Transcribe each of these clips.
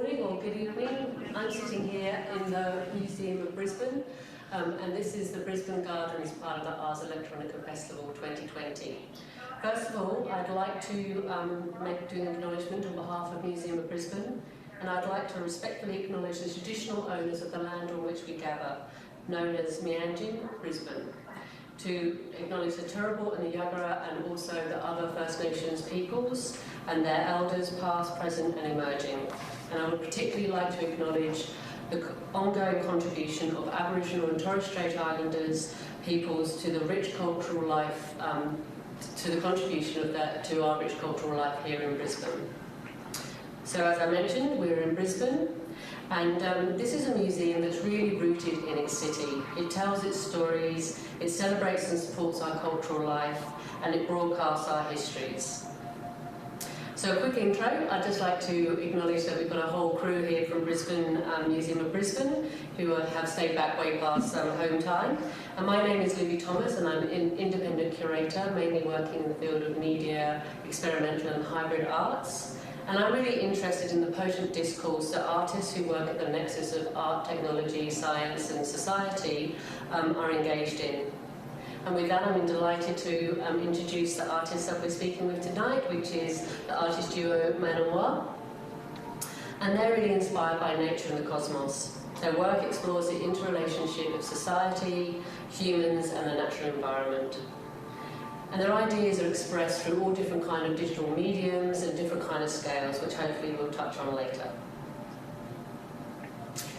morning or good evening. I'm sitting here in the Museum of Brisbane, and this is the Brisbane Gardens part of the Ars Electronica Festival 2020. First of all, I'd like to do an acknowledgement on behalf of Museum of Brisbane, and I'd like to respectfully acknowledge the traditional owners of the land on which we gather, known as Meanjin, Brisbane. To acknowledge the Turrbal and the Yagara and also the other First Nations peoples and their elders past, present and emerging. And I would particularly like to acknowledge the ongoing contribution of Aboriginal and Torres Strait Islanders peoples to the rich cultural life, to the contribution of that to our rich cultural life here in Brisbane. So as I mentioned, we're in Brisbane. And this is a museum that's really rooted in its city. It tells its stories, it celebrates and supports our cultural life, and it broadcasts our histories. So a quick intro, I'd just like to acknowledge that we've got a whole crew here from Brisbane, Museum of Brisbane, who have stayed back way past home time. And my name is Lubi Thomas, and I'm an independent curator, mainly working in the field of media, experimental and hybrid arts. And I'm really interested in the potent discourse that artists who work at the nexus of art, technology, science and society are engaged in. And with that, I'm delighted to introduce the artists that we're speaking with tonight, which is the artist duo Manoir. And they're really inspired by nature and the cosmos. Their work explores the interrelationship of society, humans and the natural environment. And their ideas are expressed through all different kind of digital mediums and different kind of scales, which hopefully we'll touch on later.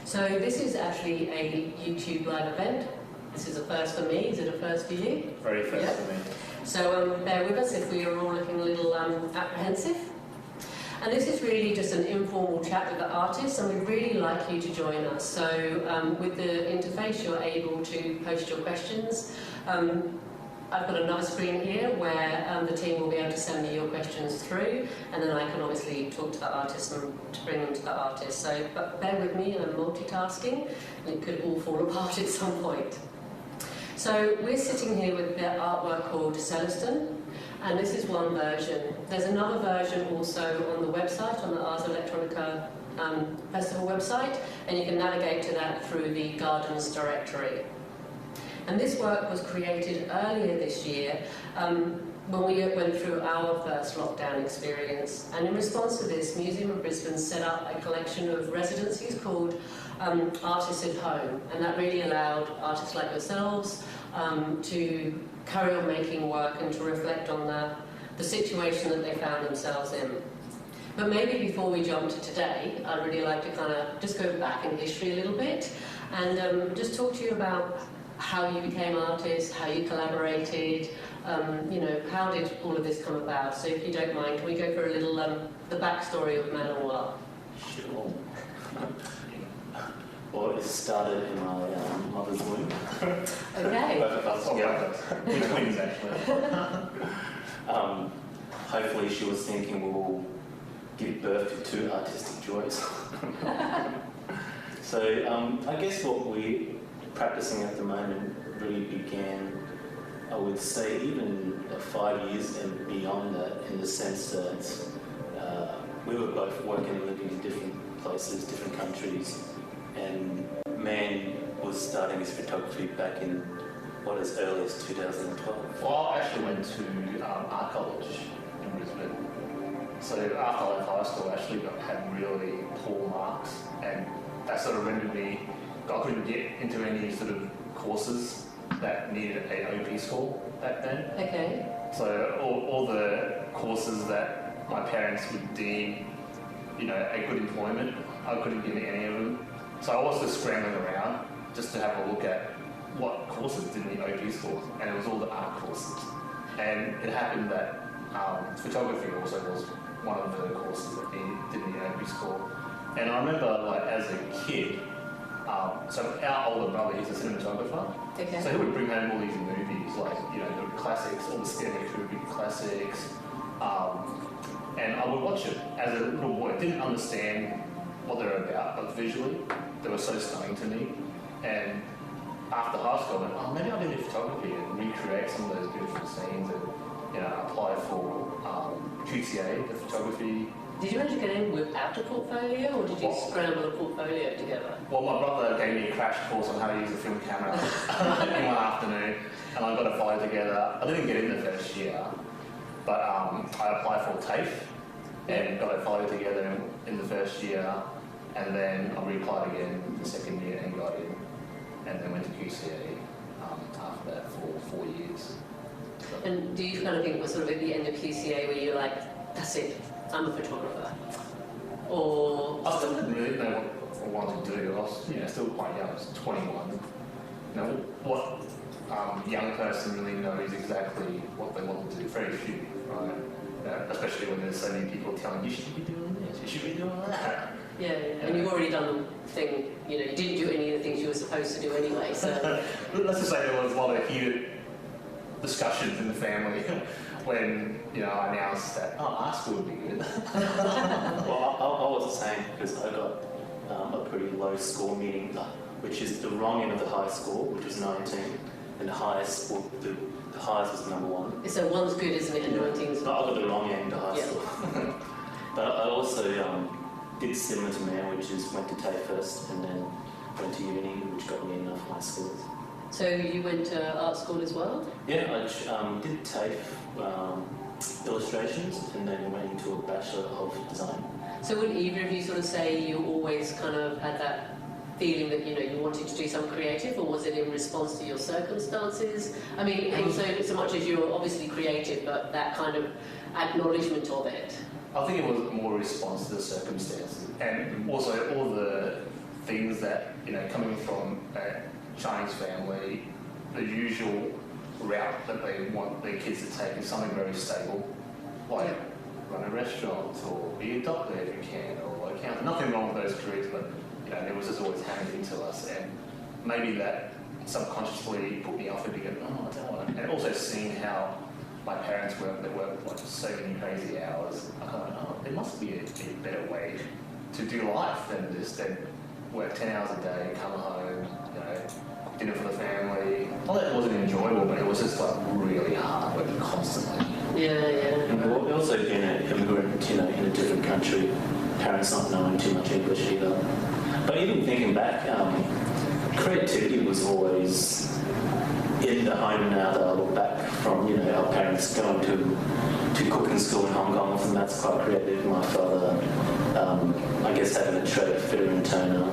So this is actually a YouTube live event. This is a first for me. Is it a first for you? Very first for me. So bear with us if we are all looking a little apprehensive. And this is really just an informal chat with the artists, and we'd really like you to join us. So with the interface, you're able to post your questions. I've got another screen here where the team will be able to send me your questions through, and then I can obviously talk to the artist and to bring them to the artist. So but bear with me, I'm multitasking, and it could all fall apart at some point. So we're sitting here with their artwork called CELESTON, and this is one version. There's another version also on the website, on the Ars Electronica Festival website, and you can navigate to that through the Gardens directory. And this work was created earlier this year when we went through our first lockdown experience. And in response to this, Museum of Brisbane set up a collection of residencies called Artists at Home. And that really allowed artists like yourselves to carry on making work and to reflect on the situation that they found themselves in. But maybe before we jump to today, I'd really like to kind of just go back in history a little bit and just talk to you about how you became artists, how you collaborated, you know, how did all of this come about? So if you don't mind, can we go for a little, the backstory of Manoir? Sure. Well, it started in my mother's womb. Okay. Both of us together. We're twins, actually. Hopefully she was thinking we'll give birth to two artistic joys. So I guess what we're practicing at the moment really began, I would say, even 5 years and beyond that, in the sense that we were both working and living in different places, different countries, and Man was starting his photography back in what as early as 2012. Well, I actually went to art college in Brisbane. So after I left high school, I actually had really poor marks, and that sort of rendered me, I couldn't get into any sort of courses that needed an OP score back then. Okay. So all the courses that my parents would deem, you know, a good employment, I couldn't give any of them. So I was just scrambling around just to have a look at what courses did need OP scores, and it was all the art courses. And it happened that photography also was one of the courses that didn't need an OP score. And I remember, like, as a kid, so our older brother, he's a cinematographer. Okay. So he would bring home all these movies, like, you know, the classics, all the Stanley Kubrick classics. And I would watch it as a little boy. I didn't understand what they were about, but visually, they were so stunning to me. And after high school, I went, oh, maybe I'll do photography and recreate some of those beautiful scenes and, you know, apply for QTA, the photography Did you manage to get in without a portfolio, or did you scramble a portfolio together? Well, my brother gave me a crash course on how to use a film camera in one afternoon, and I got a photo together. I didn't get in the first year, but I applied for TAFE and got a photo together in the first year, and then I reapplied again the second year and got in, and then went to QCA after that for 4 years. And do you kind of think it was sort of at the end of QCA where you're like, that's it, I'm a photographer? Or... I still didn't really know what I wanted to do. I was still quite young, I was 21. What young person really knows exactly what they want to do? Very few, right? Especially when there's so many people telling you should be doing this, you should be doing that. Yeah. And you've already done the thing, you didn't do any of the things you were supposed to do anyway, so... Let's just say there was a lot of heated discussions in the family when, I announced that, art school would be good. Well, I was the same because I got a pretty low score, meaning which is the wrong end of the high score, which was 19, and the highest, the highest was number 1. So one's good, isn't it, and 19's not? I got the wrong end of high score. But I also did similar to Mare, which is went to TAFE first and then went to uni, which got me enough high scores. So you went to art school as well? Yeah, I did TAFE illustrations and then went into a Bachelor of Design. So would either of you sort of say you always kind of had that feeling that, you wanted to do something creative, or was it in response to your circumstances? I mean, also so much as you're obviously creative, but that kind of acknowledgement of it. I think it was more a response to the circumstances, and also all the things that, coming from a Chinese family, the usual route that they want their kids to take is something very stable, like run a restaurant or be a doctor if you can, or accountant. Nothing wrong with those careers, but it was just always hammered into us, and maybe that subconsciously put me off it because, I don't want to. And also seeing how my parents work, they work like so many crazy hours. I thought, there must be a better way to do life than this, than work 10 hours a day, come home, dinner for the family. Not that it wasn't enjoyable, but it was just like really hard working constantly. Yeah. And we've also been an immigrant, in a different country, parents not knowing too much English either. But even thinking back, creativity was always in the home now that I look back from, our parents going to cooking school in Hong Kong, and that's quite creative. My father, I guess, having a trade fitter and turner,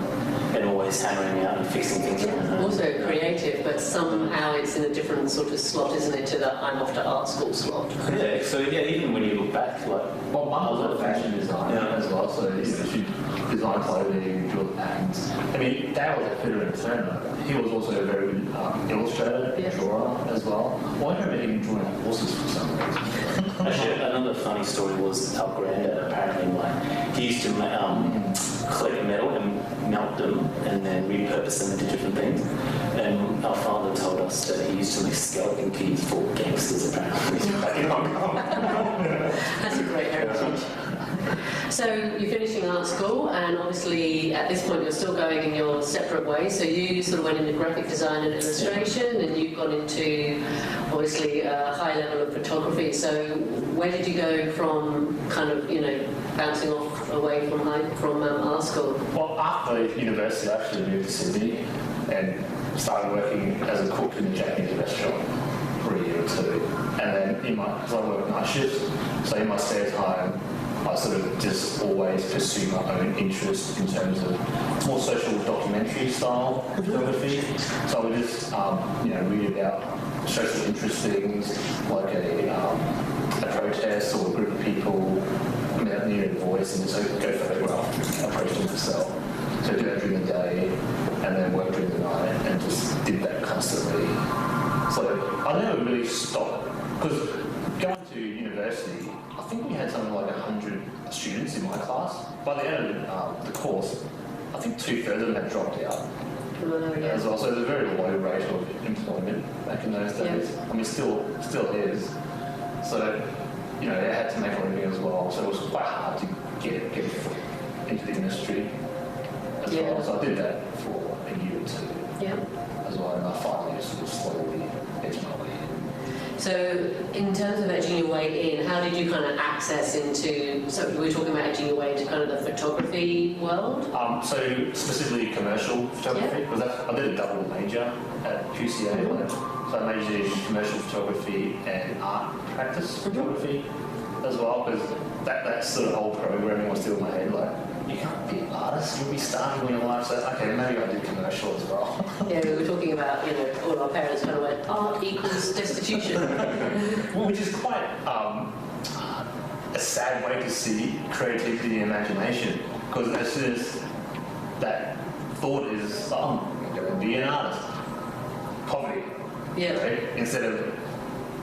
and always hammering out and fixing things around home. Also creative, but somehow it's in a different sort of slot, isn't it, to the I'm off to art school slot. Yeah, so even when you look back, Mum was a fashion designer as well, so she designed clothing, drew patterns. I mean, Dad was a fitter and turner. He was also a very good illustrator, drawer as well. Well, I remember him drawing horses for some reason. Actually, another funny story was our granddad apparently, he used to collect metal and melt them and then repurpose them into different things. And our father told us that he used to make skeleton keys for gangsters apparently back in Hong Kong. That's a great heritage. So you're finishing art school, and obviously at this point you're still going in your separate ways. So you sort of went into graphic design and illustration, and you've gone into obviously a high level of photography. So where did you go from kind of, bouncing off away from art school? Well, after university I actually moved to Sydney and started working as a cook in a Japanese restaurant for a year or two. And then because I work night shifts, so in my spare time I sort of just always pursue my own interest in terms of more social documentary style photography. So I would just, read about social interest things like a protest or a group of people near a voice, and so go photograph, approach them to sell. So do that during the day and then work during the night, and just did that constantly. So I never really stopped, because going to university, I think we had something like 100 students in my class. By the end of the course, I think 2/3 of them had dropped out as well. So it was a very low rate of employment back in those days. Yeah. I mean, still is. So, I had to make a living as well. So it was quite hard to get into the industry as well. So I did that for a year or two as well. And I finally sort of slowly edged my way in. So in terms of edging your way way in? How did you kind of access into, so we were talking about edging your way into kind of the photography world? So specifically commercial photography, because I did a double major at QCA. So I majored in commercial photography and art practice photography as well, because that sort of whole programming was still in my head, like, you can't be an artist, you'll be starving when you're alive. So, okay, maybe I did commercial as well. Yeah, we were talking about, you know, all our parents kind of went, art equals destitution. Well, which is quite a sad way to see creativity and imagination, because as soon as that thought is, oh, I'm going to be an artist, poverty, Yeah. right? Instead of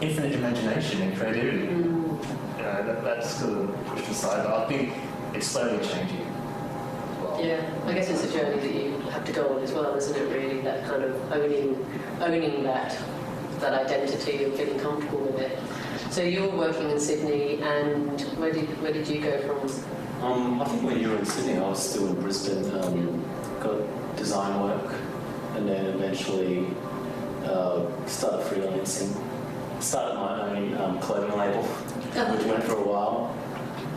infinite imagination and creativity. You know, that's sort of pushed aside, but I think it's slowly changing as well. Yeah, I guess it's a journey that you have to go on as well, isn't it, really? That kind of owning that identity and feeling comfortable with it. So you're working in Sydney, and where did you go from? I think when you were in Sydney, I was still in Brisbane. Got design work, and then eventually started freelancing. Started my own clothing label, which went for a while,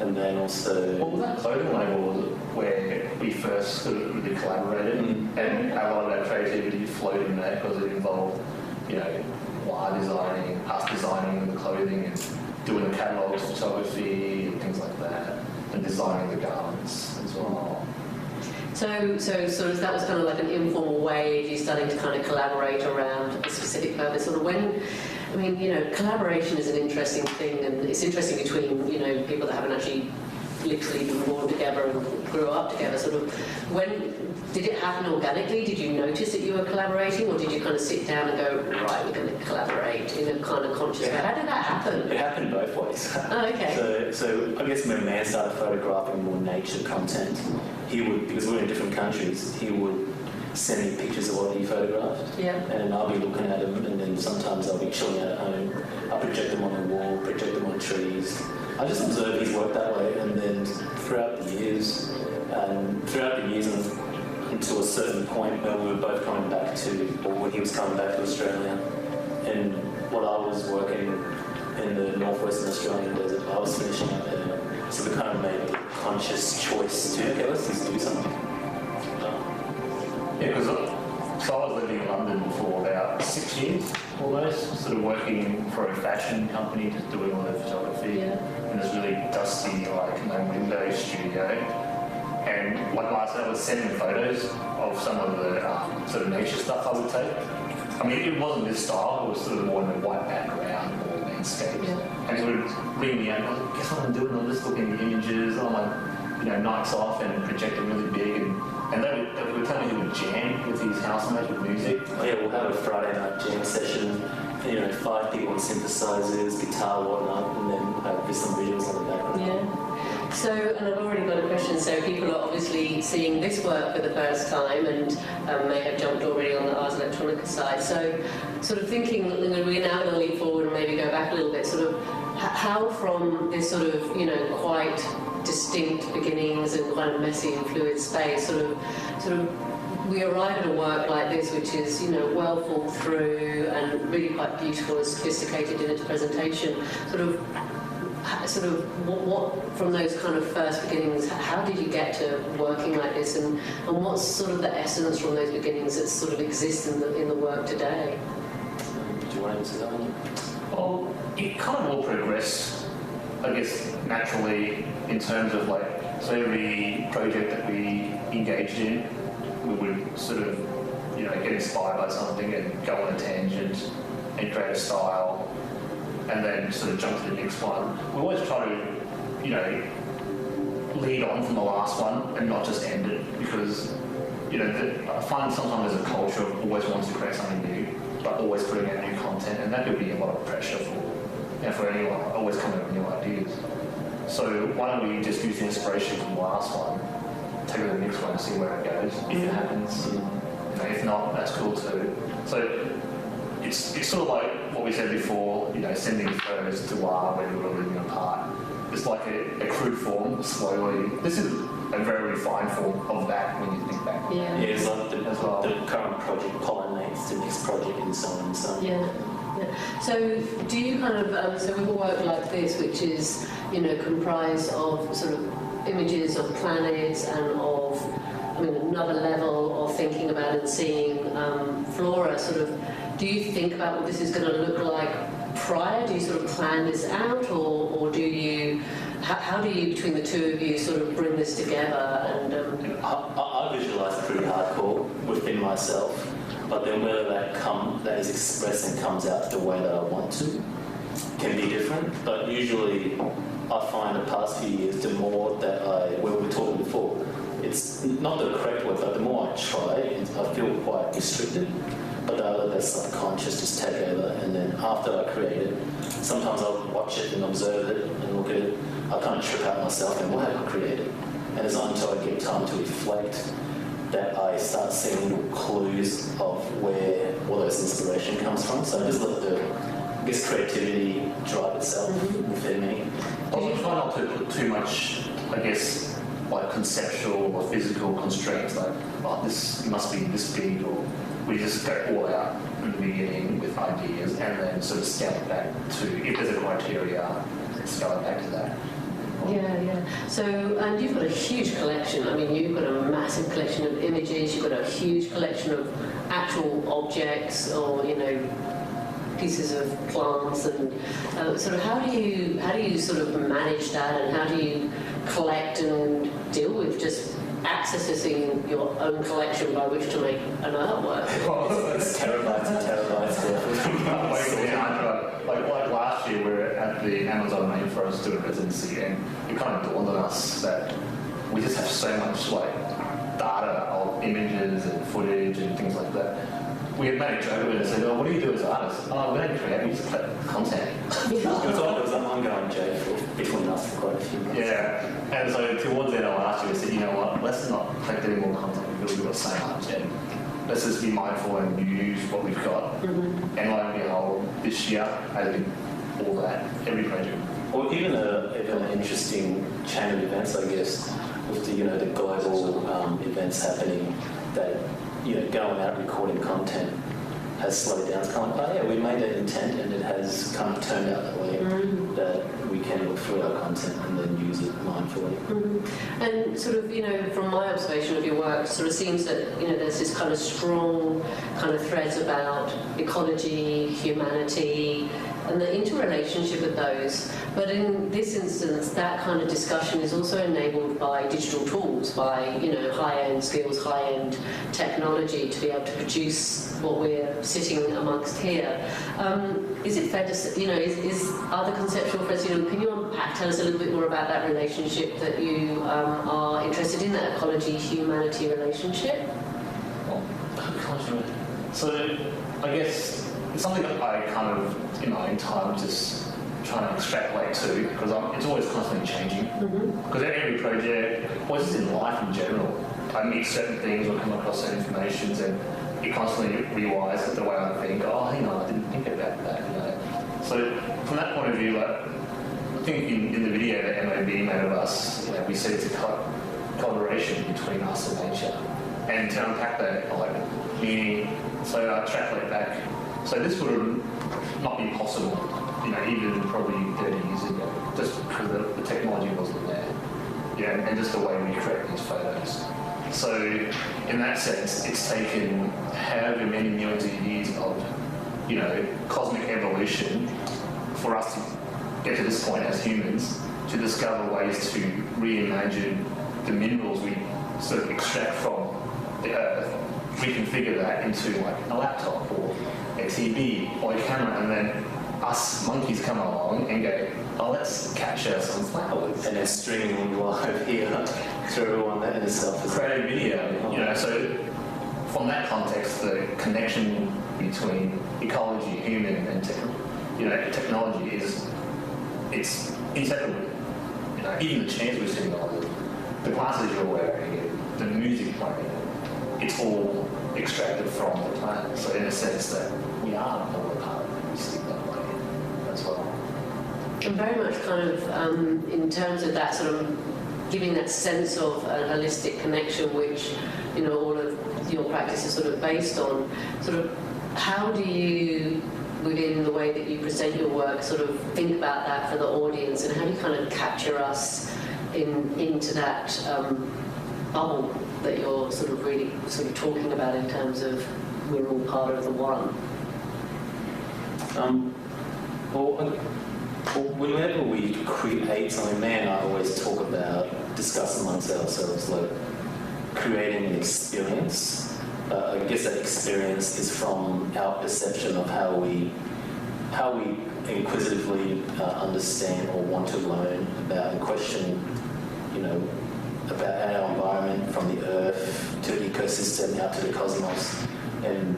and then also. Well, that clothing label was where we first sort of really collaborated, and a lot of our creativity flowed in there because it involved, you know, wire designing, us designing the clothing, and doing the catalogs, photography, and things like that, and designing the garments as well. So sort of that was kind of like an informal way of you starting to kind of collaborate around a specific purpose. Sort of when, I mean, you know, collaboration is an interesting thing, and it's interesting between, you know, people that haven't actually literally been born together and grew up together. Sort of, when did it happen organically? Did you notice that you were collaborating, or did you kind of sit down and go, right, we're going to collaborate in a kind of conscious way? How did that happen? It happened both ways. Oh, okay. So I guess when man started photographing more nature content, he would, because we're in different countries, he would send me pictures of what he photographed. Yeah. And I'll be looking at them, and then sometimes I'll be chilling out at home. I'll project them on the wall, project them on trees. I just observe his work that way, and then throughout the years, until a certain point where we were both coming back to, or when he was coming back to Australia, and while I was working in the northwestern Australian desert, I was finishing up there. So we kind of made a conscious choice to, okay, let's just do something. Yeah, because so I was living in London for about 6 years almost, sort of working for a fashion company, just doing all the photography in this really dusty, like, no window studio. And like last night, I was sending photos of some of the sort of nature stuff I would take. I mean, it wasn't this style, it was sort of more in the white background, more landscapes. Yeah. And he would ring me out, and I was like, guess what I'm doing? I'm just looking at the images, I'm like, you know, nights off and projecting really big. And they would tell me he would jam with his housemates with music. Oh yeah, we'll have a Friday night jam session. You know, 5 people on synthesizers, guitar, whatnot, and then have some visuals on the background. Yeah. So, and I've already got a question. So people are obviously seeing this work for the first time, and may have jumped already on the Ars Electronica side. So, sort of thinking, you know, we're now going to leap forward and maybe go back a little bit. Sort of, how from this sort of, you know, quite distinct beginnings and kind of messy and fluid space, sort of we arrive at a work like this, which is, you know, well thought through and really quite beautiful and sophisticated in its presentation. Sort of what from those kind of first beginnings, how did you get to working like this, and what's sort of the essence from those beginnings that sort of exists in the work today? Do you want to answer that one? Well, it kind of all progressed, I guess, naturally in terms of, like, so every project that we engaged in, we would sort of, you know, get inspired by something and go on a tangent and create a style, and then sort of jump to the next one. We always try to, you know, lead on from the last one and not just end it, because, you know, I find sometimes there's a culture of always wanting to create something new, but always putting out new content, and that could be a lot of pressure for anyone, always coming up with new ideas. So why don't we just use the inspiration from the last one, take it to the next one and see where it goes, if it happens. You know, if not, that's cool too. So it's sort of like what we said before, you know, sending photos to Wa when we were living apart. It's like a crude form, slowly. This is a very refined form of that when you think back. Yeah. Yeah, it's like the current project pollinates the next project and so on and so on. Yeah. So do you kind of, so with a work like this, which is, comprised of sort of images of planets and of, another level of thinking about and seeing flora, sort of, do you think about what this is going to look like prior? Do you sort of plan this out, or do you, how do you, between the two of you, sort of bring this together? And I visualise pretty hardcore within myself, but then whether that is expressed and comes out the way that I want to can be different. But usually, I find the past few years, the more that where we were talking before, it's not the correct word, but the more I try, I feel quite restricted. But the other, that subconscious just take over, and then after I create it, sometimes I'll watch it and observe it and look at it. I kind of trip out myself and what have I created? And it's not until I get time to reflect that I start seeing clues of where all those inspiration comes from. So I just let the creativity drive itself within me. I try not to put too much, like conceptual or physical constraints, like, this must be this big, or we just go all out in the beginning with ideas and then sort of scale it back to, if there's a criteria, scale it back to that. Yeah. So, and you've got a huge collection. You've got a massive collection of images. You've got a huge collection of actual objects, or pieces of plants, and sort of how do you sort of manage that, and how do you collect and deal with just accessing your own collection by which to make an artwork? It's terabytes and terabytes worth. Like last year, we were at the Amazon rainforest doing residency, and it kind of dawned on us that we just have so much data of images and footage and things like that. We had made a joke of it and said, what do you do as artists? We don't create, we just collect content. It was an ongoing joke between us for quite a few months. Yeah, and so towards the end of last year, we said, you know what, let's not collect any more content because we've got so much, and let's just be mindful and use what we've got. And lo and behold, this year has been all that, every project. Or even an interesting chain of events, I guess, with the global events happening, that going out recording content has slowed down. It's kind of like, we made an intent and it has kind of turned out that way, that we can look through our content and then use it mindfully. And sort of, from my observation of your work, sort of seems that, there's this kind of strong kind of threads about ecology, humanity, and the interrelationship of those. But in this instance, that kind of discussion is also enabled by digital tools, by, high-end skills, high-end technology to be able to produce what we're sitting amongst here. Is it fair to say, are the conceptual threads, can you unpack, tell us a little bit more about that relationship that you are interested in, that ecology-humanity relationship? So, I guess it's something that I kind of, in my own time, just trying to extrapolate to, because it's always constantly changing. Because every project, or just in life in general, I meet certain things or come across certain information, and it constantly rewires the way I think, I didn't think about that, So, from that point of view, I think in the video that MOB made of us, we said it's a collaboration between us and nature. And to unpack that, meaning, so I extrapolate back. So this would not be possible, even probably 30 years ago, just because the technology wasn't there. And just the way we create these photos. So in that sense, it's taken however many millions of years of, cosmic evolution for us to get to this point as humans, to discover ways to reimagine the minerals we sort of extract from the earth, reconfigure that into a laptop or a TV or a camera, and then us monkeys come along and go, let's capture some flowers. And then streaming live here to everyone that in itself is create a video. So from that context, the connection between ecology, human, and technology it's inseparable. Even the chairs we're sitting on, the glasses you're wearing, the music playing, it's all extracted from the planet. So in a sense that we are all a part of it, we see that way as well. And very much kind of in terms of that sort of giving that sense of a holistic connection, which all of your practice is sort of based on. Sort of, how do you within the way that you present your work, sort of think about that for the audience, and how do you kind of capture us into that bubble that you're sort of really sort of talking about in terms of we're all part of the one? Whenever we create something, man, I always talk about, discuss amongst ourselves, like creating an experience. I guess that experience is from our perception of how we inquisitively understand or want to learn about and question, about our environment, from the earth to the ecosystem out to the cosmos, and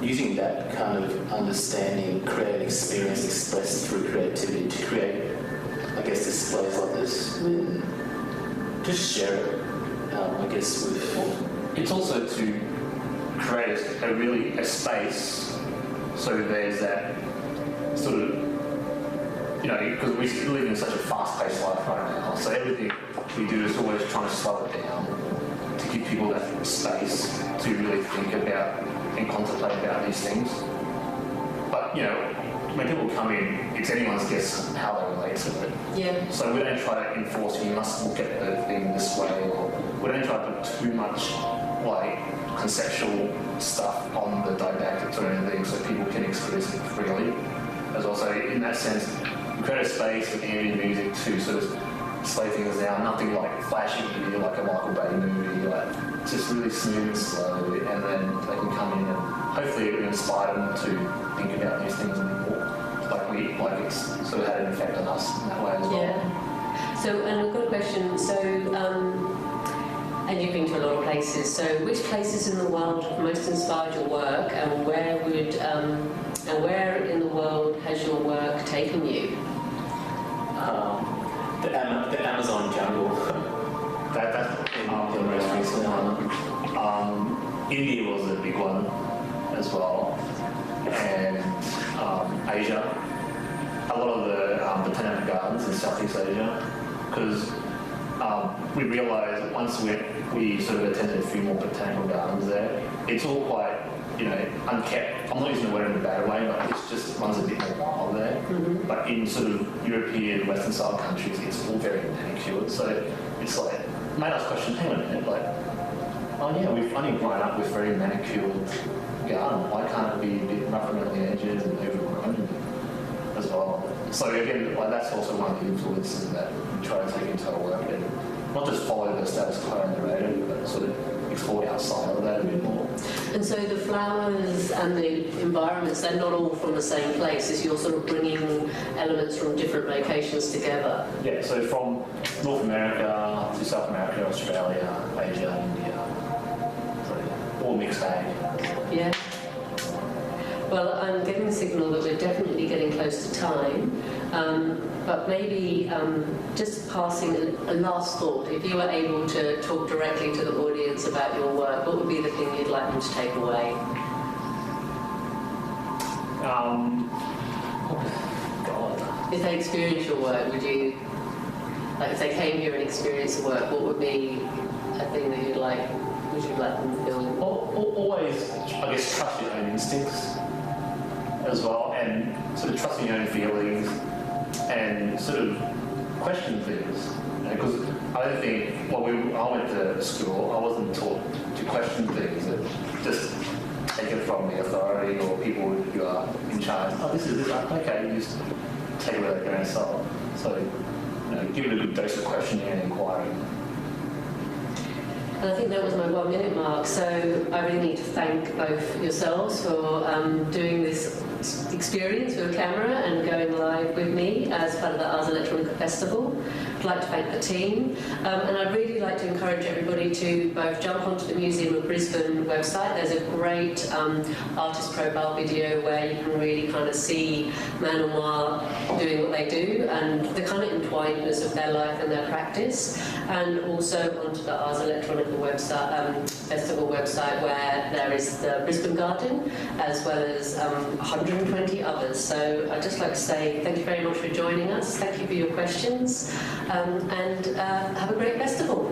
using that kind of understanding, create an experience expressed through creativity to create, I guess, displays like this, and just share it, I guess, with... It's also to create a space, so there's that sort of, because we live in such a fast-paced life right now, so everything we do is always trying to slow it down to give people that space to really think about and contemplate about these things. But, when people come in, it's anyone's guess how they relate to it. Yeah. So we don't try to enforce you must look at the thing this way, or we don't try to put too much conceptual stuff on the didactics or anything, so people can experience it freely. As also, in that sense, we create a space with ambient music to sort of slow things down, nothing like flashy like a Michael Bay movie, just really smooth and slow, and then they can come in and hopefully it will inspire them to think about these things more, like it's sort of had an effect on us in that way as well. Yeah. So, and I've got a question. So, and you've been to a lot of places. So, which places in the world have most inspired your work, and where in the world has your work taken you? The Amazon jungle. That's the most recent one. India was a big one as well, and Asia. A lot of the botanical gardens in Southeast Asia, because we realised once we sort of attended a few more botanical gardens there, it's all quite unkept. I'm not using the word in a bad way, but it's just runs a bit more wild there. Mm-hmm. But in sort of European, Western style countries, it's all very manicured. So it's made us question, hang on a minute, we've only grown up with very manicured garden. Why can't it be a bit rough around the edges and overgrown as well? So again, that's also one of the influences that we try to take into our work, and not just follow the status quo and narrative, but sort of explore outside of that a bit more. And so the flowers and the environments, they're not all from the same place, as you're sort of bringing elements from different locations together. Yeah, so from North America to South America, Australia, Asia, India, so all mixed bag. Yeah. Well, I'm getting the signal that we're definitely getting close to time, but maybe just passing a last thought. If you were able to talk directly to the audience about your work, what would be the thing you'd like them to take away? If they experience your work, would you, if they came here and experienced the work, what would be a thing that would you like them to feel? Always, I guess, trust your own instincts as well, and sort of trusting your own feelings, and sort of question things. Because I don't think, I went to school, I wasn't taught to question things, and just take it from the authority or people who are in charge. Oh, this is this. Okay, you just take it with a grain of salt. So, give it a good dose of questioning and inquiry. And I think that was my 1 minute mark, so I really need to thank both yourselves for doing this experience with a camera and going live with me as part of the Ars Electronica Festival. I'd like to thank the team, and I'd really like to encourage everybody to both jump onto the Museum of Brisbane website. There's a great artist profile video where you can really kind of see Man and Moi doing what they do and the kind of entwinedness of their life and their practice, and also onto the Ars Electronica website, festival website, where there is the Brisbane Garden as well as 120 others. So I'd just like to say thank you very much for joining us. Thank you for your questions, and have a great festival.